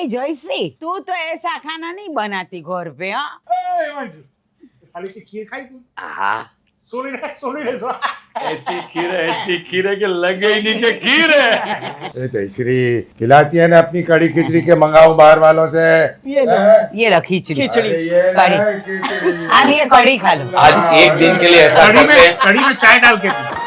ए जयश्री, तू तो ऐसा खाना नहीं बनाती घर पे। हाँ थाली की खीर खाई तू? हाँ, सोनी ने ऐसी खीर है कि लगे ही नहीं कि खीर है। जयश्री खिलाती है ना अपनी कड़ी खिचड़ी के मंगाओ बाहर वालों से। ये लो खिचड़ी। अरे ये कड़ी। ना खिचड़ी। अब ये कड़ी खा लो। आज एक दिन के लिए ऐसा करते हैं। कड़ी में चाय डाल के P.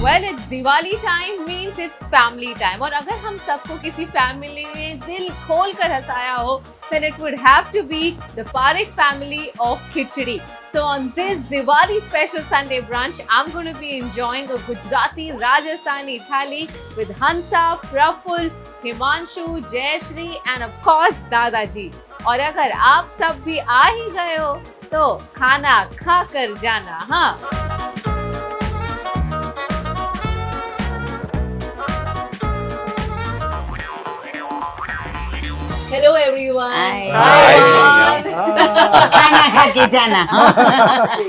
Well, it's Diwali time means it's family time. और अगर हम सबको किसी फैमिली ने दिल खोल कर हंसाया हो, then it would have to be the Parekh family of Khichdi. So on this Diwali special Sunday brunch, I'm going to be enjoying a Gujarati Rajasthani thali with Hansa, Praful, Himanshu, Jayashri and of course Dadaji. और अगर आप सब भी आ ही गए हो, तो खाना खा कर जाना। हाँ। Hello everyone. Hi. खाना खा के जाना।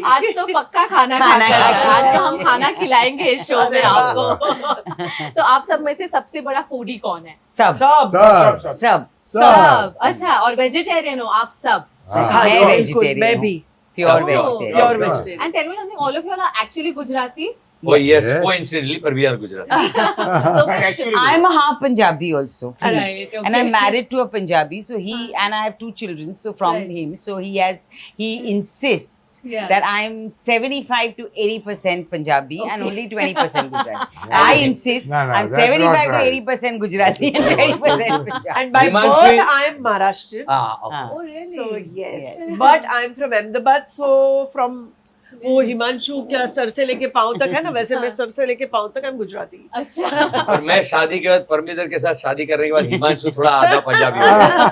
आज तो पक्का खाना खा कर जाना। आज तो हम खाना खिलाएंगे इस शो में आपको। तो आप सब में से सबसे बड़ा फूडी कौन है? सब सब सब सब। अच्छा, और वेजिटेरियन हो आप सब? मैं वेजिटेरियन। मैं भी pure Oh. Vegetarian. Pure vegetarian. And tell me something, all of you are actually Gujaratis? Oh yes, Yes. coincidentally, but we are Gujarati. So Actually, I'm a half Punjabi also. Right, He's- okay. And I'm married to a Punjabi, so and I have 2 children. So from Right. him, so he insists Yeah. that I'm 75 to 80% Punjabi and only 20% Gujarati. I insist No, I'm that's 75 not to right. 80% Gujarati and 20% Punjabi. And by Himanshu- birth, I am Maharashtrian. Ah, हाँ. Oh really? So yes, Yes. but I'm from Ahmedabad. So from वो हिमांशु क्या sir से लेके पाँव तक है ना, वैसे मैं सर से लेके पाँव तक I'm गुजराती। अच्छा। और मैं शादी के बाद परमिंदर के साथ शादी करने के बाद हिमांशु थोड़ा आधा पंजाबी हो गया।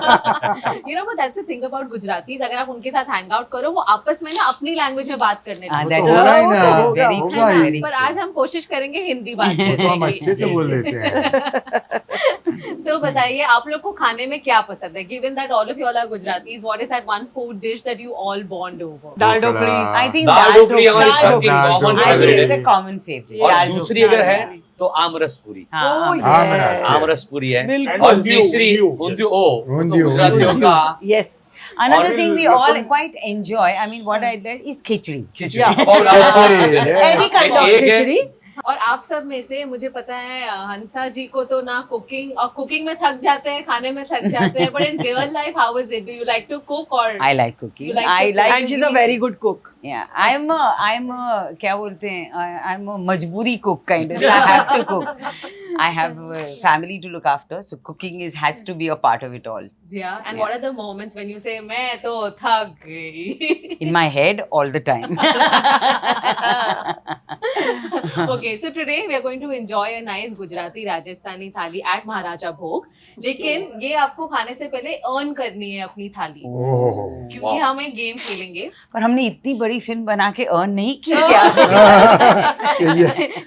You know, but that's the thing about Gujaratis. अगर आप उनके साथ hang out करो, वो आपस में ना अपनी लैंग्वेज में बात करने हाँ, लगते तो होगा ही ना, होगा, very होगा true, ही। very पर true. आज हम कोशिश करेंगे हिंदी बात वो तो हम करने अच्छे से बोल लेते हैं। की। तो बताइए आप लोग को खाने में क्या पसंद है? Given that all of you all are Gujaratis, what is that one food dish that you all bond over? Dal dhokli. I think दाल ढोकली हमारी ढोकली- सबकी दाल कॉमन ढोकली। I say फेवरेट it's है। a common favorite. और दाल दूसरी ढोकली। अगर है तो आमरस पूरी। हाँ, Oh, हाँ, yes. आमरस। आमरस पूरी है। बिल्कुल। और ऊंधियो, तीसरी ऊंधियो, ऊंधियो yes. ओ वो तो ऊंधियो, गुजरातियों ऊंधियो। का Yes. Another और thing we लहसुन- all quite enjoy, I mean what I did is khichdi. Khichdi. Yeah. और Any kind of एक है- खिचड़ी। और आप सब में से मुझे पता है हंसा जी को तो ना कुकिंग में थक जाते हैं, खाने में थक जाते हैं, but in real life how is it? Do you like to cook or I like cooking. You like I cooking? like And she's a very good cook. Yeah, I'm a क्या बोलते हैं? I'm a मजबूरी cook kind of. I have to cook. I have a family to look after, so cooking has to be a part of it all. yeah? And Yeah. what are the moments when you say मैं तो थक गई? In my head all the time. Okay, so today we are going to enjoy a nice Gujarati Rajasthani थाली at Maharaja Bhog. लेकिन ये आपको खाने से पहले earn करनी है अपनी थाली, ओहो। क्योंकि हम एक गेम खेलेंगे। पर हमने इतनी बड़ी फिल्म बना के अर्न नहीं की क्या?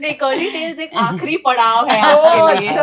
नहीं, कर्ली टेल्स एक आखिरी पड़ाव है आपके लिए।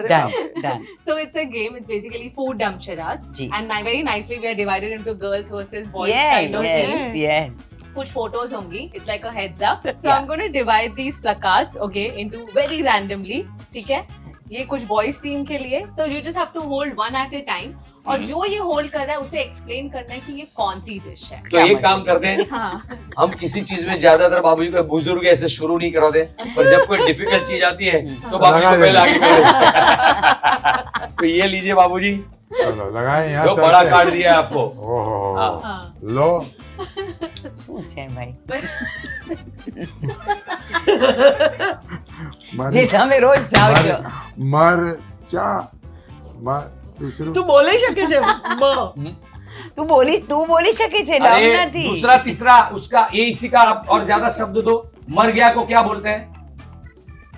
Done. So it's a game. It's basically food damsharas, ji. and very nicely we are divided into girls versus boys kind of thing. Yes. कुछ photos होंगी. It's like a heads up. So I'm going to divide these placards, okay, into very randomly. ठीक है? ये कुछ boys team के लिए, तो you just have to hold one at a time, और जो ये होल्ड कर रहा है उसे एक्सप्लेन करना है कि ये कौन सी डिश है। तो एक काम करते हैं, हाँ, हम किसी चीज में ज्यादातर बाबूजी को बुजुर्ग ऐसे शुरू नहीं कराते, पर जब कोई डिफिकल्ट चीज आती है तो बाबूजी को पहले आगे करें। तो ये लीजिए बाबूजी, चलो लगाएं यहाँ जो सर बड़ा पे। कार्ड दिया है आपको। ओहो। हाँ। हाँ। लो। सोच है भाई, मर જે તમે રોજ જાઓ છો. મરચા दूसરું તું બોલી શકે છે મ તું બોલી શકે છે, ડર अरे નથી. दूसरा तीसरा उसका ये इसी का आप और ज्यादा शब्द दो। मर गया को क्या बोलते हैं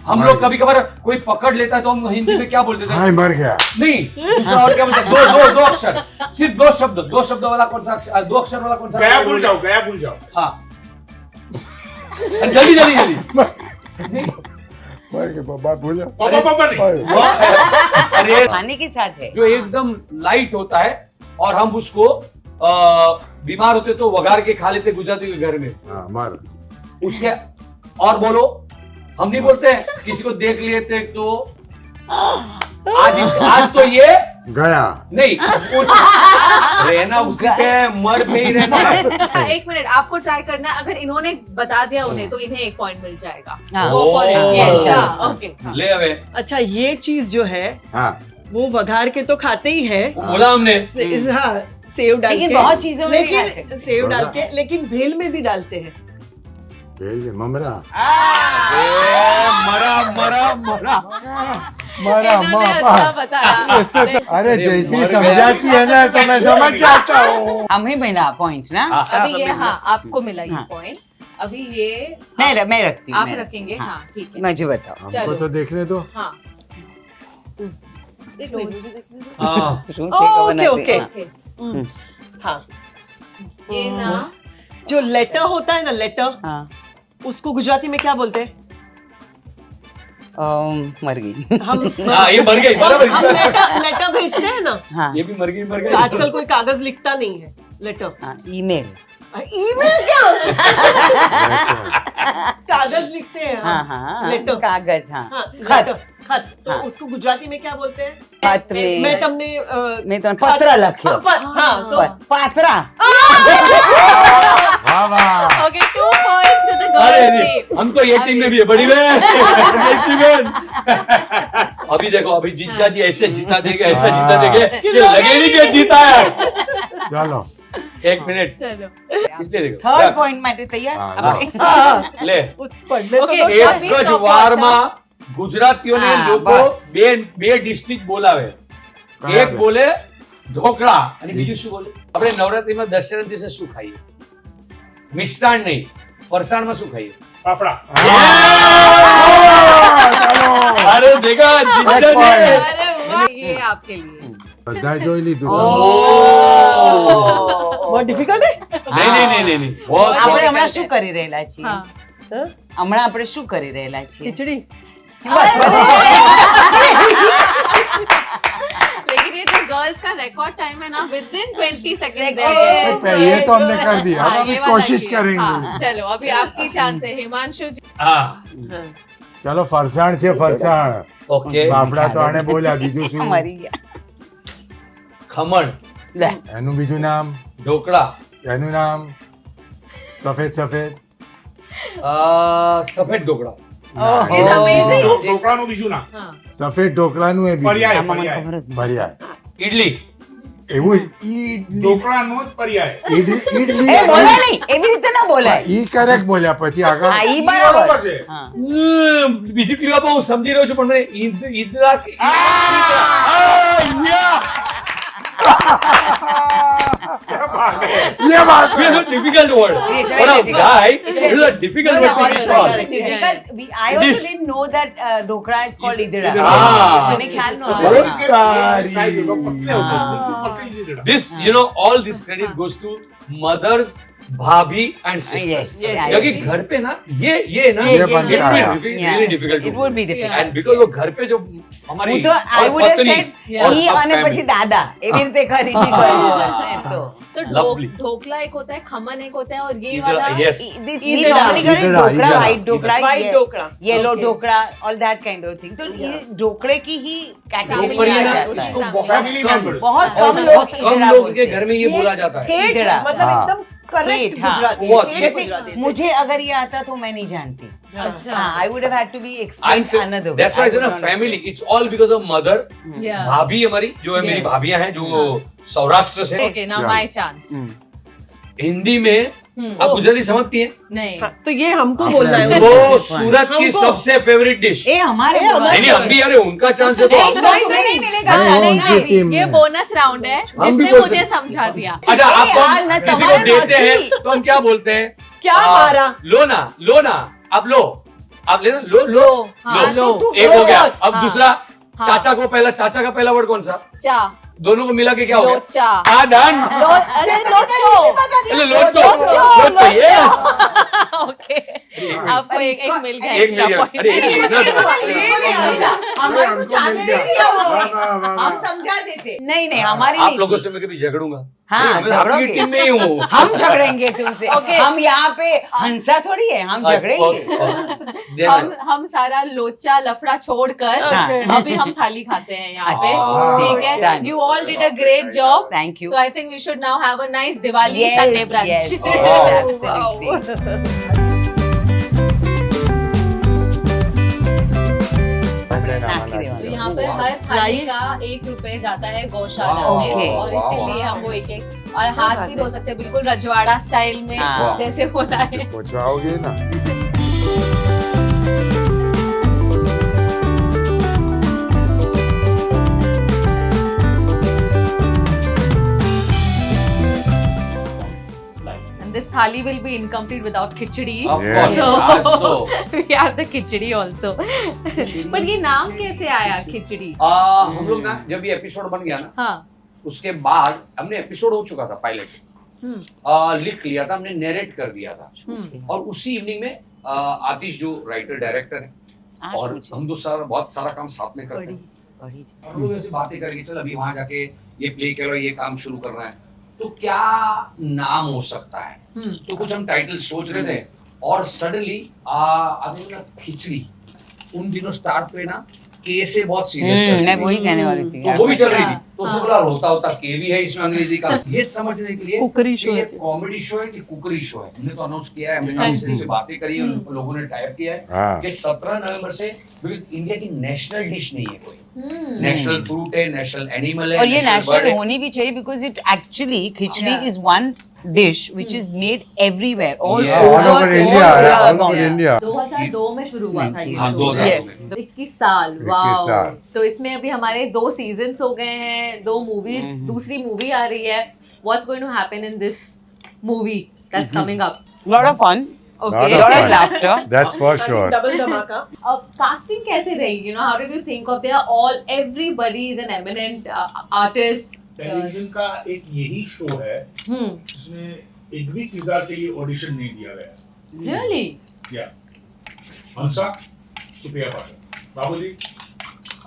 हम लोग? कभी कभार कोई पकड़ लेता है तो हम हिंदी में क्या बोलते थे? हाय मर गया। नहीं, दूसरा और क्या बोलते हैं? दो अक्षर, सिर्फ दो शब्द वाला कौन सा अक्षर, 2 अक्षर वाला कौन सा? गया भूल जाओ। हाँ, जल्दी। मर गया पापा भूल जाओ। पापा नहीं। अरे खाने के साथ है. जो एकदम लाइट होता है और हम उसको बीमार होते तो वगार के खा लेते गुजराती के घर में। हाँ मर। उसके और बोलो, हम नहीं बोलते हैं, किसी को देख लेते तो आज तो ये गया। नहीं रहना उसी पे मर पे ही रहना है। हाँ, 1 मिनट आपको ट्राई करना है। अगर इन्होंने बता दिया उन्हें तो इन्हें 1 पॉइंट मिल जाएगा। हाँ। Go for it. Oh, Yes, चलो। हाँ, okay, हाँ। ले अबे अच्छा ये चीज जो है हाँ वो वघार के तो खाते ही है। वो बोला हमने। हाँ सेव डाल लेकिन के, बहुत चीजों में भी खा लेकिन सकते सेव डाल के, लेकिन भेल में भी डालते हैं। भेल में ममरा मरा मरा मरा मरा इन्होंने अच्छा बताया। अरे जैसी मर समझाती है ना तो मैं समझ जाता हूँ। हमें मिला पॉइंट ना। हाँ, अभी ये हाँ आपको मिला ये हाँ। पॉइंट। अभी ये मैं रखती हूँ। आप मैं रखेंगे। हाँ। हाँ ठीक है। मुझे बताओ। हमको चलो। तो देखने दो। हाँ एक मिनट। हाँ ओके ओके। okay। हाँ ये ना जो लेटर होता है ना, लेटर, हाँ उसको गुजराती में क्या बोलते हैं? मर गई। हम हाँ ये मर गई बराबर। हम लेटर भेजते हैं ना। हाँ ये भी मर गई आजकल कोई कागज लिखता नहीं है, लेटर। हाँ ईमेल। ईमेल क्या? कागज लिखते हैं हाँ हम। हाँ लेटर। कागज। हाँ हाँ, खत। लेटर, खत। तो हाँ। उसको गुजराती में क्या बोलते हैं? खत में मैं तुमने मैं तो पत्र लख्यो। हाँ तो पात्रा। वाह वाह। ओके 2 points to the अरे girls नहीं, team। हम तो ये टीम में भी है बड़ी बहन बड़ी बहन। अभी देखो अभी जीत जाती ऐसे जीता देंगे ऐसे जीता देंगे ये लगे नहीं कि जीता है। चलो 1 मिनट चलो किसने देखो થર્ડ પોઈન્ટ માટે તૈયાર હા, આપણે? ले पढ़ने Okay, तो એક અભી જ stopwatch વારમાં ગુજરાતીઓને હા, લોકો બસ. બે ડિસ્ટ્રિક્ટ બોલાવે કયા એક બે? બોલે ઢોકળા અને બીજું શું બોલે આપણે નવરાત્રીમાં દશેરા દિવસે શું ખાઈએ મિષ્ટાન નહીં ફરસાણમાં શું ખાઈએ फाफड़ा અરે દેખા જીત એક જાજે. point. ये आपके लिए બધા જોઈ લીધું ઓ. बहुत डिफिकल्ट है। નહીં નહીં નહીં નહીં નહીં बहुत આપણે बहुत હમણાં difficult શું है। કરી રહેલા છીએ? हाँ हाँ? હમણાં આપણે શું કરી રહેલા છીએ? खिचड़ी। બસ लेकिन ये जो गर्ल्स का रिकॉर्ड टाइम है ना विद इन 20 सेकंड ये तो हमने कर दिया, अब अभी कोशिश करेंगे। चलो अभी आपकी चांस है हिमांशु जी। હા ચલો ફરસાણ છે ફરસાણ. ઓકે ફાફડા તો આને બોલ્યા, બીજું શું? મરી ગયા. ખમણ લે. એનું બીજું નામ, ઢોકળા એનું નામ સફેદ સફેદ. સફેદ ઢોકળા It's amazing. ઢોકળાનું બીજું નામ हाँ સફેદ ઢોકળાનું એ બીજું. પર્યાય આમાં મને પર્યાય ખબર જ નહીં. ભર્યા ઇડલી એવું ઈડલી ઢોકળાનો જ પર્યાય ઈડલી એ બોલાય નહીં, એવી રીતે ના બોલાય. ઈ કરેક્ટ બોલ્યા, પછી આગળ હા, ઈ ઈ બરાબર. બરોબર છે હા. બીજી ક્લિપ આપો હું સમજી રહ્યો છું પણ મને ઈદરા ये बात It's a difficult word. It's For very a guy, it's a difficult word to It's respond. very Difficult. I also Dish. didn't know that dhokla is called idra. Ah. મને ખ્યાલ બહુ નહોતો. જ સારી. સાઈઝ હતો, પતલી હતો. પતલી જ હતી. This, you know, all this credit goes to mothers, भाभी and sisters. Yes, yes, क्योंकि yes. घर पे ना ये ना ये it बनता will है। be Yeah. really difficult to It would do. be difficult. And because वो घर पे जो हमारी હું તો I would have पत्नी said Yeah. और ઈ सब અને family. પછી દાદા એવી રીતે ખરીદી કરી તો तो Lovely. ढोकला एक होता है खमन एक होता है और ये ઈદરા, वाला yes. we Idra. normally call it Idra, dhokla, Idra. white dhokla, White dhokla. yellow Okay. Dhokla, all that kind of thing. तो ये ढोकले की ही कैटेगरी ढोकले में आ ना, जाता है. उसको बहुत Family कम members. बहुत और कम बहुत लोग कम इदरा लोग बोलते के हैं. घर में ये बोला जाता है ठेठ, इदरा. मतलब हाँ. एकदम करेक्ट ठेठ, हाँ. गुजराती बहुत. ठेठ जैसे गुजराती से। मुझे अगर ये आता तो मैं नहीं जानती. अच्छा हाँ, I would have had to be And explained another way. that's why I it's a would not family. It's all because of mother. Yeah. भाभी हमारी जो है मेरी Yes. भाभियां हैं जो सौराष्ट्र से ओके नाउ चलो. माय चांस हिंदी में आप गुजराती समझती हैं नहीं हाँ, तो ये हमको बोलना है। वो Good सूरत की हमको- सबसे फेवरेट डिश ए हमारे नहीं नहीं हम भी अरे उनका चांस है तो नहीं, हम तो तुम्हें नहीं मिलेगा. नहीं, नहीं, उनकी नहीं. टीम ये में बोनस राउंड है हम भी जिसने बोल मुझे सकते- समझा दिया अच्छा ए आपको यार, ना किसी को तुम्हारे देते नाती। हैं तो हम क्या बोलते हैं क्या आ, मारा? लो ना आप लो आप ले लो लो हाँ, लो तो तू एक हो गया बस, अब हाँ, दूसरा हाँ। चाचा का पहला वर्ड कौन सा चा दोनों को मिला के क्या हो गया लोचा हाँ डन अरे लोचो चलो लोचो लोचो, लोचो ये ओके आपको एक मिल गया एक मिल एक्स्ट्रा गया पॉइंट अरे एक लेना तो हमारे को चाहते नहीं दिया वो. वाह, वाह, वाह, हम वाह. समझा देते. नहीं नहीं हमारी आप नहीं लोगों थी. से मैं कभी झगड़ूंगा हाँ, मैं आपकी झगड़ोगे। टीम में ही हूँ। हम झगड़ेंगे तुमसे। Okay. हम यहाँ पे हंसा थोड़ी है, हम झगड़ेंगे। हम सारा लोचा लफड़ा छोड़कर हाँ। अभी हम थाली खाते हैं यहाँ पे, अच्छा, ठीक है? done. You all did a great job. Thank you. So I think we should now have a nice Diwali Yes, Sunday brunch. yes, Wow. absolutely. तो यहाँ पर हर थाली का 1 रुपए जाता है गौशाला Wow. में, Okay. और इसीलिए हम वो एक और हाथ भी धो सकते हैं बिल्कुल रजवाड़ा स्टाइल में, हाँ। जैसे होना है। पहुंचाओगे ना? And this thali will be incomplete without khichdi. Of Yeah. course, So- आज तो We have the khichdi also. But ये नाम कैसे आया खिचड़ी? हम लोग ना जब ये एपिसोड बन गया ना, हाँ। उसके बाद हमने एपिसोड हो चुका था पायलट, हम्म, लिख लिया था हमने, नरेट कर दिया था, और उसी इवनिंग में आतिश जो राइटर डायरेक्टर है और हम दो सारा बहुत सारा काम साथ में करते हैं, हम लोग ऐसे बातें करके चल अभी वहां जाके ये प्ले करो, ये काम शुरू करना है, तो क्या नाम हो सकता है, तो कुछ हम टाइटल सोच रहे थे, और सडनली आगे ना खिचड़ी उन दिनों स्टार्ट पे ना के से बहुत सीरियस मैं वही कहने वाली थी। तो वो भी चल रही थी, अच्छा, तो उसने बोला होता होता के भी है इसमें अंग्रेजी का, ये समझने के लिए कुकरी कि शो ये है। कॉमेडी शो है कि कुकरी शो है, हमने तो अनाउंस किया है, हमने काउंसिल से बातें करी, उन लोगों ने टाइप किया है हाँ। कि 17 नवंबर से, क्योंकि इंडिया की नेशनल डिश नहीं है कोई, हम्म, नेशनल फ्रूट है, नेशनल एनिमल है, और ये national bird नेशनल है। होनी भी चाहिए because it actually khichdi Yeah. Is one dish which is made everywhere all Yeah. All over India, yeah, all over yeah. India. 2002 में शुरू हुआ था ये हाँ, शो। 2002 Yes. में। 21 साल, 21 वाओ। साल। तो इसमें अभी हमारे 2 सीजन्स हो गए हैं, 2 मूवीज, दूसरी मूवी आ रही है। What's going to happen in this movie that's coming up? lot of fun, Okay. Lot of lot of fun. laughter. That's for sure. Double धमाका। अब कास्टिंग कैसे रहेगी? How did you think of their all? Everybody is an eminent artist. Television का एक यही show है Hmm. जिसमें एक भी किरदार के लिए ऑडिशन नहीं दिया गया। Really? या हंसा, सुप्रिया पाठक, बाबूजी,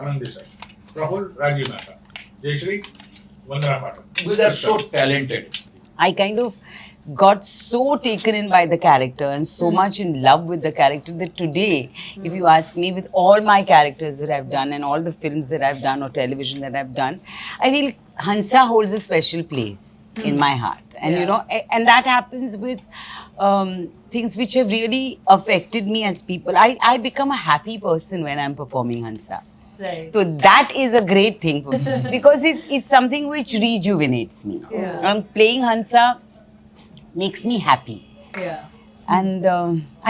आनंद देसाई, प्रफुल्ल, राजीव मेहता, जयश्री, वंदना पाठक। Because they are so talented. I kind of got so taken in by the character and so much in love with the character that today, if you ask me, with all my characters that I've done and all the films that I've done or television that I've done, I feel Hansa holds a special place in my heart. And you know, and that happens with things which have really affected me as people. I become a happy person when I'm performing Hansa. Right. So that is a great thing for me because it's something which rejuvenates me. Yeah. And playing Hansa makes me happy, Yeah. and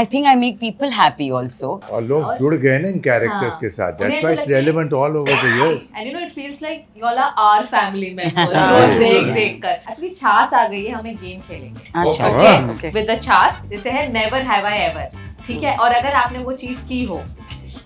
I think I make people happy also. और लोग जुड़ गए ना इन characters हाँ। के साथ. उन्हें That's why ऐसा it's लगता है- relevant all over the years. And you know, it feels like you all are our family members. रोज देख कर. Actually, छास आ गई है, हम एक गेम खेलेंगे. अच्छा, Okay. okay. With the छास, जैसे है Never Have I Ever. ठीक है, और अगर आपने वो चीज की हो,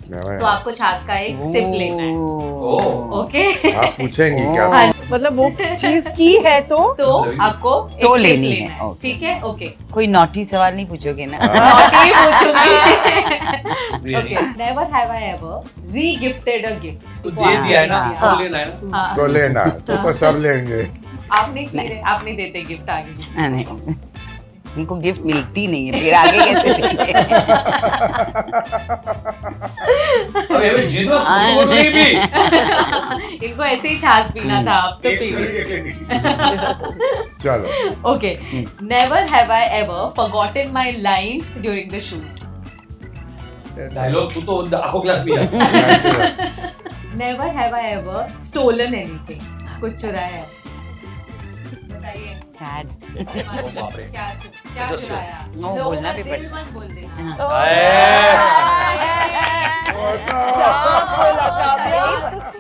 तो आपको छास का एक सिप लेना है. Oh. ओके? आप पूछेंगी क्या? हाँ, मतलब वो चीज की है तो तो आपको एक तो सिप लेनी लेना है, है. okay. ठीक है? ओके. कोई नॉटी सवाल नहीं पूछोगे ना? नॉटी पूछूंगी. Really? Okay. Never have I ever re-gifted a gift. तो दे दिया है ना, हाँ। तो लेना है ना। हाँ. तो लेना तो सब लेंगे. आप नहीं देते गिफ्ट आगे किसी को. नहीं, उनको गिफ्ट मिलती नहीं है, फिर आगे कैसे देंगे? अबे अबे जिनो बोल रही भी। इनको ऐसे ही छाछ पीना था, आप तो टेस्ट पी लो. करेंगे चलो. Okay. Never have I ever forgotten my lines during the shoot. Dialogue तू तो आंखों ग्लास भी है। Never have I ever stolen anything. कुछ चुराया है. बताइए. Sad. बाप रे। क्या अच्छा, चुराया? नो, लोगों बोलना का भी दिल पड़ता। मत बोल देना.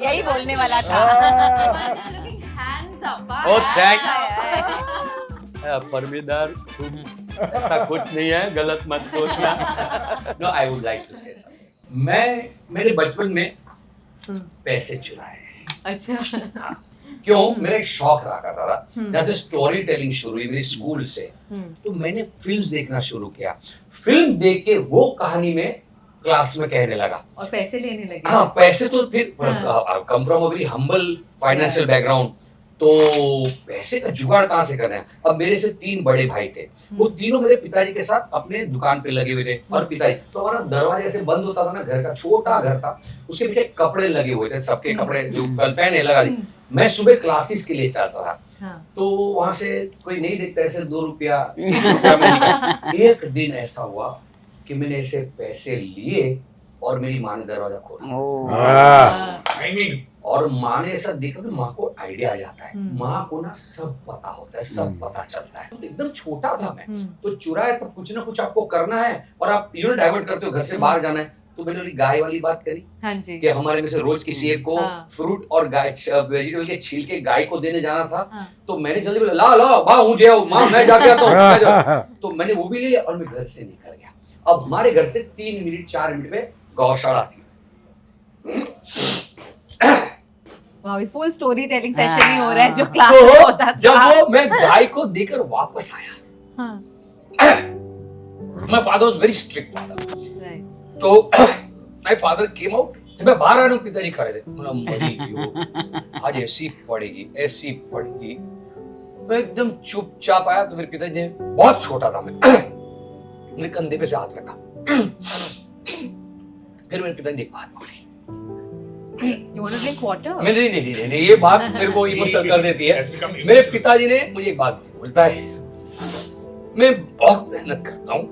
यही बोलने वाला था. Looking hands up. Oh, thank- hands up. परमीदार ऐसा कुछ नहीं है, गलत मत सोचना। No, I would like to say something. मैंने बचपन में पैसे चुराए हैं। अच्छा. क्यों? मेरा एक शौक रहा करता था, जैसे स्टोरी टेलिंग शुरू हुई मेरी स्कूल से, तो मैंने फिल्म्स देखना शुरू किया। फिल्म देख के वो कहानी में क्लास में कहने लगा। और पैसे लेने लगे. हाँ, पैसे तो फिर come from a very humble financial background, तो पैसे का जुगाड़ कहाँ से करना है? अब मेरे से 3 बड़े भाई थे, वो तीनों मेरे पिताजी के साथ अपने दुकान पे लगे हुए थे। और पिताजी तो हमारा दरवाजे से बंद होता था ना, घर का छोटा घर था, उसके पीछे कपड़े लगे हुए थे, सबके कपड़े जो पहने लगा दी। मैं सुबह क्लासेस के लिए जाता था, तो वहां से कोई नहीं देखता, ऐसे 2 रुपया 1 रुपया में निकाल। एक दिन ऐसा हुआ कि मैंने ऐसे पैसे लिए और मेरी माँ ने दरवाजा खोला। हाँ। टाइमिंग। और माँ ने ऐसा देखा तो माँ को आइडिया आ जाता है, माँ को ना सब पता होता है, सब पता चलता है। तो एकदम छोटा था मैं, तो चुराए तो कुछ ना कुछ आपको करना है और आप डाइवर्ट करते हो, घर से बाहर जाना है। तो मैंने वाली गाय वाली बात करी, हाँ जी, कि हमारे में से रोज किसी एक को फ्रूट और गाय वेजिटेबल के छिलके गाय को देने जाना था। तो मैंने जल्दी बोला ला ला माँ मुझे माँ मैं जाके आता हूँ। तो मैंने वो भी लिया और मैं घर से निकल गया। अब हमारे घर से 3 मिनट 4 मिनट में गौशाला थी। फुल स्टोरी टेलिंग सेशन ही हो रहा है जो क्लास तो में होता था। जब वो मैं गाय को देकर वापस आया, my father was very strict father. तो माय फादर केम आउट, मैं बाहर आया हूँ, पिताजी खड़े थे। आज ऐसी पड़ेगी। मैं एकदम चुपचाप आया, तो मेरे पिताजी ने, बहुत छोटा था मैं, मेरे कंधे पे से हाथ रखा। फिर मेरे पिताजी ने एक बात बोली, You want to drink water? नहीं, ये बात मेरे को इमोशनल कर देती है। मेरे पिताजी ने मुझे एक बात बोलता है, मैं बहुत मेहनत करता हूँ,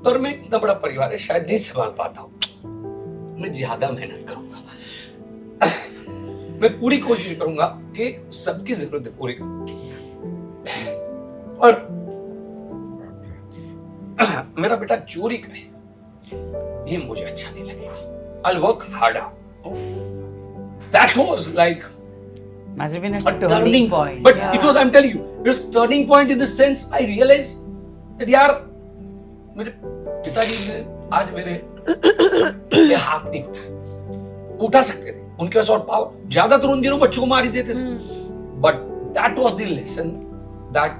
पर मैं इतना बड़ा परिवार है शायद नहीं संभाल पाता हूँ, मैं ज्यादा मेहनत करूंगा, मैं पूरी कोशिश करूंगा कि सबकी जरूरतें पूरी करूं, और मेरा बेटा चोरी करे ये मुझे अच्छा नहीं लगेगा। I'll work harder. That was like Must have been a turning point. But it was, I'm telling you, it was turning point in the sense I realized that यार मेरे पिताजी ने आज मेरे ये हाथ नहीं उठा सकते थे, उनके पास और पावर, ज्यादातर उन दिनों बच्चों को मार ही देते थे। But that was the lesson that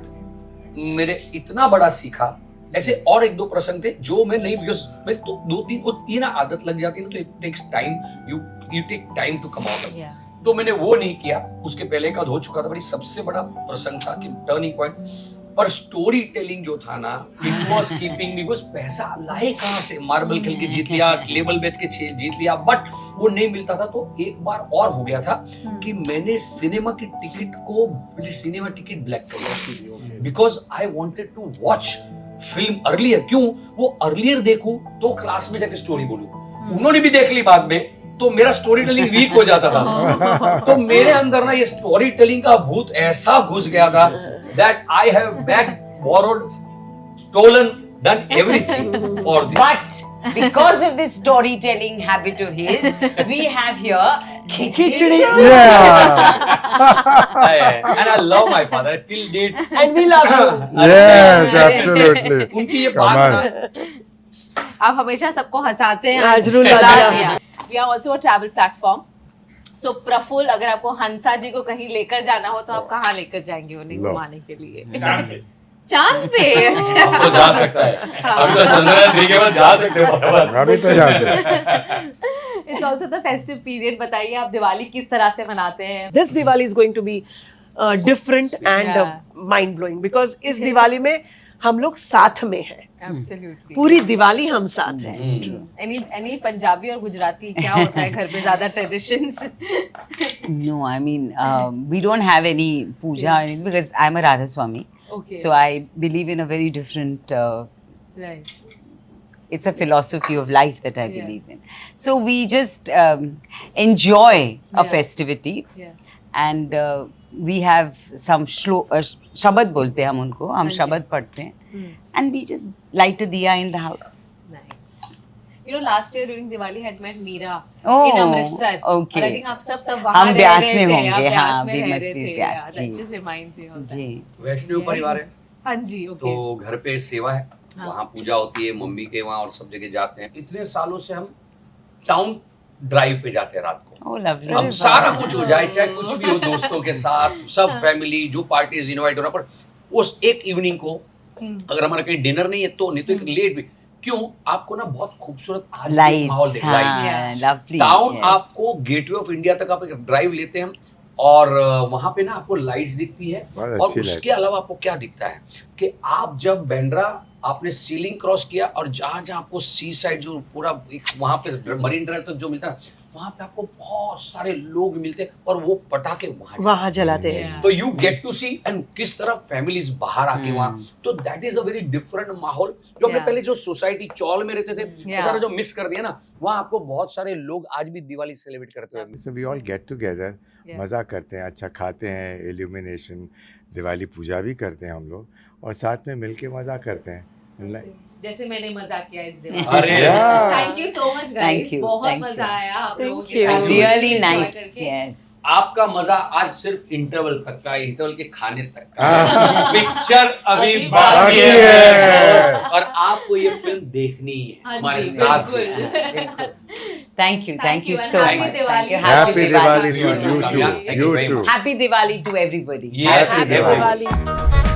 मेरे इतना बड़ा सीखा। ऐसे और 1-2 प्रसंग थे जो मैं नहीं, बिकॉज मेरे तो 2-3 ना आदत लग जाती है ना, तो it takes time, you take time to come out of. तो मैंने वो नहीं किया, उसके पहले का हो चुका था। बड़ी सबसे बड़ा प्रसंग था कि टर्निंग पॉइंट, और स्टोरी टेलिंग जो था ना, it was keeping me, because पैसा लाए कहां से, मार्बल खेल के जीत लिया, लेबल बेच के जीत लिया, बट वो नहीं मिलता था। तो एक बार और हो गया था कि मैंने सिनेमा की टिकट को, सिनेमा टिकट ब्लैक कर लिया, because I wanted to watch film earlier. क्यों? वो अर्लियर देखूं तो क्लास में जाके स्टोरी बोलूं। उन्होंने भी देख ली बाद में, तो मेरा स्टोरी टेलिंग वीक हो जाता था। तो मेरे अंदर ना ये स्टोरी टेलिंग का भूत ऐसा घुस गया था that I have begged, borrowed, stolen, done everything for this. But because of this storytelling habit of his, we have here khichdi. And I love my father till date. And we love you. Yes, absolutely. उनकी ये Come बात on. ना, आप हमेशा सबको हंसाते हैं, आज rule हंसा बदला। दिया। We are also a travel platform. So Praful, अगर आपको हंसा जी को कहीं लेकर जाना हो तो आप कहाँ लेकर जाएंगे उन्हें लो। घुमाने के लिए? चांद पे। चांद पे? अच्छा। तो जा सकता है, अभी तो चंद्रयान 3 के बाद जा सकते हो बराबर। अभी तो जाते। It's also the festive period. बताइए आप दिवाली किस तरह से मनाते हैं? This Diwali is going to be different and Yeah. mind blowing because इस दिवाली में हम लोग साथ में हैं। Absolutely. पूरी दिवाली हम साथ हैं। Any पंजाबी और गुजराती क्या होता है घर पे ज्यादा traditions? No, I mean, we don't have any puja or anything because I'm a Radha Swami. Okay. So I believe in a very different, Right. it's a philosophy of life that I Yeah. believe in. So we just enjoy a Yeah. festivity. Yeah. And we have some shabad bolte हैं हम उनको, हम हाँ जी। शब्द पढ़ते हैं, and we just light a diya in the house. Nice. You know, last year during Diwali I had met Meera Oh, in Amritsar. okay. और I think आप सब तब वहाँ हम रह ब्यास रहे में थे, होंगे, आप हाँ, ब्यास में we रह must रहे be थे। Beas, Yeah, ji. that just reminds me of that. जी। वैष्णव परिवार है, हाँ जी, okay. तो घर पे सेवा है, हाँ। वहाँ पूजा होती है, मम्मी के वहाँ और सब जगह जाते हैं। इतने सालों से हम टाउन ड्राइव पे जाते हैं रात को। Oh, lovely. हम सारा कुछ हो जाए, चाहे कुछ भी हो, दोस्तों के साथ, सब फैमिली जो पार्टीज इनवाइट होना, पर उस एक इवनिंग को अगर हमारा कहीं डिनर नहीं है तो, नहीं तो एक लेट भी, क्यों आपको ना बहुत खूबसूरत आज भी माहौल Lights, देख, lights। हाँ, lovely. Town yes. आपको गेटवे ऑफ इंडिया तक आप एक ड्राइव लेते हैं, और वहां पे ना आपको लाइट्स दिखती है बहुत और अच्छी उसके lights। अलावा आपको क्या दिखता है कि आप जब बैंड्रा आपने सीलिंग क्रॉस किया और जहां जहां आपको सी साइड जो पूरा एक वहां पे मरीन ड्राइव तक जो मिलता है वहां पे आपको बहुत सारे लोग मिलते हैं और वो पटाखे वहाँ जलाते हैं तो you get to see and किस तरह फैमिलीज बाहर आके वहाँ तो that is a very different माहौल जो हमने Yeah. पहले जो सोसाइटी चौल में रहते थे वो Yeah. सारा जो मिस कर दिया ना वहाँ आपको बहुत सारे लोग आज भी दिवाली सेलिब्रेट करते हुए इसमें we all get together Yeah. मज़ा करते हैं, अच्छा खाते हैं, इल्यूमिनेशन, दिवाली पूजा भी करते हैं हम लोग और साथ में मिलके मज़ा करते हैं। जैसे मैंने मजा किया इस दिन अरे Yeah. Thank you so much Thank guys you, बहुत thank मजा you. आया आप Thank लोगों के you. साथ Really enjoy nice. करके। Yes. आपका मजा आज सिर्फ इंटरवल तक का इंटरवल के खाने तक का हाँ। पिक्चर अभी अभी बाकी बाकी है है। और आपको ये फिल्म देखनी है हाँ हमारे जी, साथ बिल्कुल। Thank you Thank you and so happy much. Diwali. Thank you. Happy Diwali to to you you too. too. Thank you You very too. much. Happy Diwali to everybody. Yes, Happy everyone. Diwali